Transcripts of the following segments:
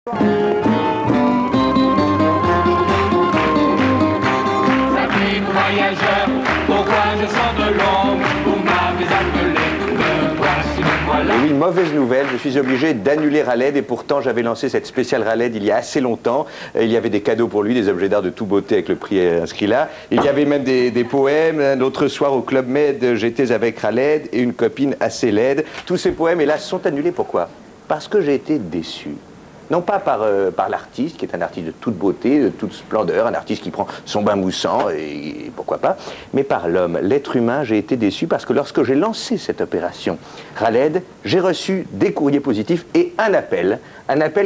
Voyageur, pourquoi je sors de l'ombre? Vous m'avez appelé, me voici, me voilà. Oui, mauvaise nouvelle, je suis obligé d'annuler Raled et pourtant j'avais lancé cette spéciale Raled il y a assez longtemps. Il y avait des cadeaux pour lui, des objets d'art de toute beauté avec le prix inscrit là. Il y avait même des poèmes. L'autre soir au Club Med, j'étais avec Raled et une copine assez laide. Tous ces poèmes, hélas, sont annulés. Pourquoi? Parce que j'ai été déçu. Non pas par l'artiste, qui est un artiste de toute beauté, de toute splendeur, un artiste qui prend son bain moussant, et pourquoi pas, mais par l'homme, l'être humain. J'ai été déçu parce que lorsque j'ai lancé cette opération Raled, j'ai reçu des courriers positifs et un appel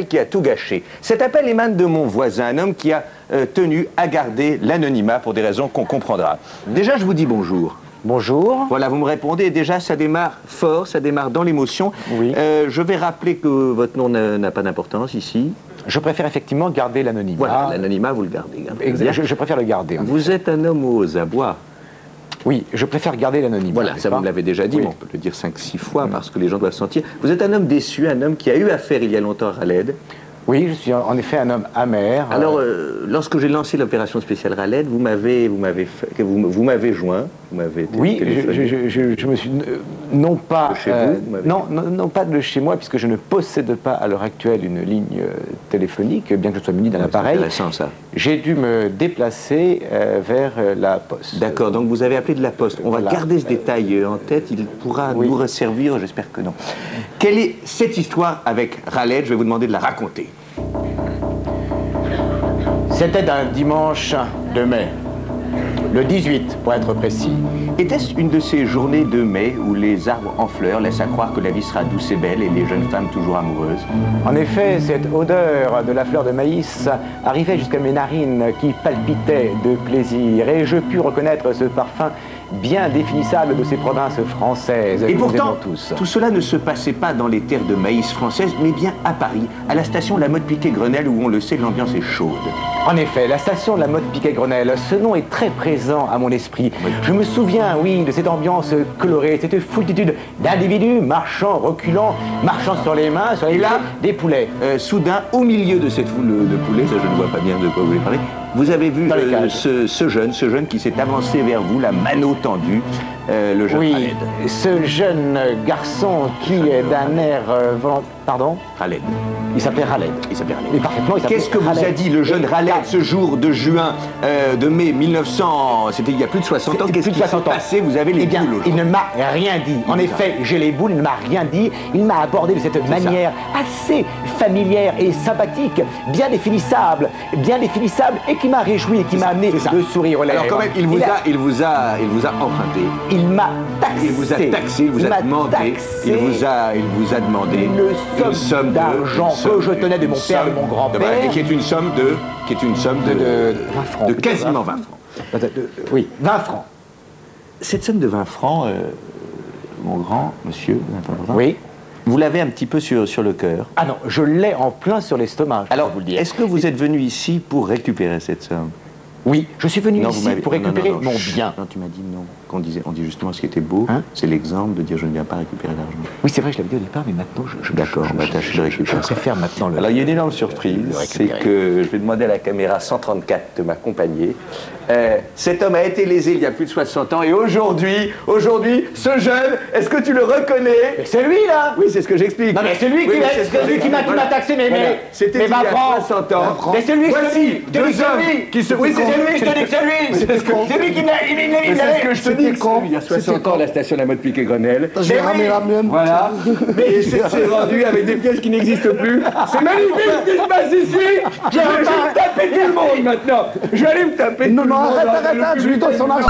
qui a tout gâché. Cet appel émane de mon voisin, un homme qui a tenu à garder l'anonymat pour des raisons qu'on comprendra. Déjà, je vous dis bonjour. Bonjour. Voilà, vous me répondez. Déjà, ça démarre fort, ça démarre dans l'émotion. Oui. Je vais rappeler que votre nom n'a pas d'importance ici. Je préfère effectivement garder l'anonymat. Voilà, l'anonymat, vous le gardez. Je préfère le garder. Vous êtes un homme aux abois. Oui, je préfère garder l'anonymat. Voilà, ça vous me l'avez déjà dit, oui. mais on peut le dire 5-6 fois parce que les gens doivent sentir. Vous êtes un homme déçu, un homme qui a eu affaire il y a longtemps à Raled. Oui, je suis en effet un homme amer. Alors, lorsque j'ai lancé l'opération spéciale Raled, vous m'avez joint, vous m'avez oui, je me suis non pas de chez vous, non pas de chez moi, puisque je ne possède pas à l'heure actuelle une ligne téléphonique, bien que je sois muni d'un appareil. C'est intéressant ça. J'ai dû me déplacer vers la poste. D'accord, donc vous avez appelé de la poste. On va garder ce détail en tête, il pourra nous resservir, j'espère que non. Quelle est cette histoire avec Raled? Je vais vous demander de la raconter. C'était un dimanche de mai, le 18 pour être précis. Était-ce une de ces journées de mai où les arbres en fleurs laissent à croire que la vie sera douce et belle et les jeunes femmes toujours amoureuses? En effet, cette odeur de la fleur de maïs arrivait jusqu'à mes narines qui palpitaient de plaisir et je pus reconnaître ce parfum bien définissable de ces provinces françaises. Et pourtant, tous. Tout cela ne se passait pas dans les terres de maïs françaises, mais bien à Paris, à la station La Motte Piquet-Grenelle, où on le sait, l'ambiance est chaude. En effet, la station de La Motte Piquet-Grenelle, ce nom est très présent à mon esprit. Oui. Je me souviens, oui, de cette ambiance colorée, cette foultitude d'individus marchant, reculant, marchant sur les mains, sur les pieds, des poulets. Soudain, au milieu de cette foule de poulets, ça je ne vois pas bien de quoi vous voulez parler, vous avez vu ce jeune qui s'est avancé vers vous, la mano tendue, le jeune Raled. Ce jeune garçon qui est d'un air pardon? Raled. Il s'appelait Raled. Il s'appelait Raled. Et parfaitement, il s'appelait Qu'est-ce que vous a dit le jeune Raled ce jour de juin de mai 1900? C'était il y a plus de 60 ans. Qu'est-ce qui s'est passé? Vous avez les boules. Il ne m'a rien dit. En effet, j'ai les boules, il ne m'a rien dit. Il m'a abordé de cette manière assez familière et sympathique, bien définissable et qui m'a réjoui et qui m'a amené le sourire aux lèvres. Alors quand même, il vous a emprunté. Il m'a taxé. Il vous a taxé, il vous a demandé. Il vous a demandé une somme d'argent que je tenais de mon père, de mon grand-père. Et qui est une somme de 20 francs. De quasiment 20 francs. Oui, 20 francs. Cette somme de 20 francs, mon grand monsieur, oui. Vous l'avez un petit peu sur le cœur. Ah non, je l'ai en plein sur l'estomac. Alors, est-ce que vous êtes venu ici pour récupérer cette somme? Oui, je suis venu ici pour récupérer mon bien. Non, tu m'as dit non. On dit justement ce qui était beau, c'est l'exemple de dire je ne viens pas récupérer l'argent. Oui, c'est vrai, je l'avais dit au départ, mais maintenant D'accord, on va tâcher de récupérer. Je préfère maintenant le... Alors, il y a une énorme surprise, c'est que je vais demander à la caméra 134 de m'accompagner. Cet homme a été lésé il y a plus de 60 ans et aujourd'hui, ce jeune, est-ce que tu le reconnais? C'est lui, là. Oui, c'est ce que j'explique. Non, mais c'est lui qui m'a taxé, mais c'était il y a 60 ans. Mais c'est lui, voici deux hommes qui se... Oui, c'est lui, je te dis que c'est lui. C'est lui qui m'a... C'est ce que je te dis, il y a 60 ans, la station La Motte Piquet-Grenelle. J'ai ramé la mienne. Voilà. Mais c'est rendu avec des pièces qui n'existent plus. C'est magnifique ce qui se passe ici. Je vais me taper tout le monde maintenant. Je vais aller me taper tout le monde. Non, arrête, je lui donne son argent.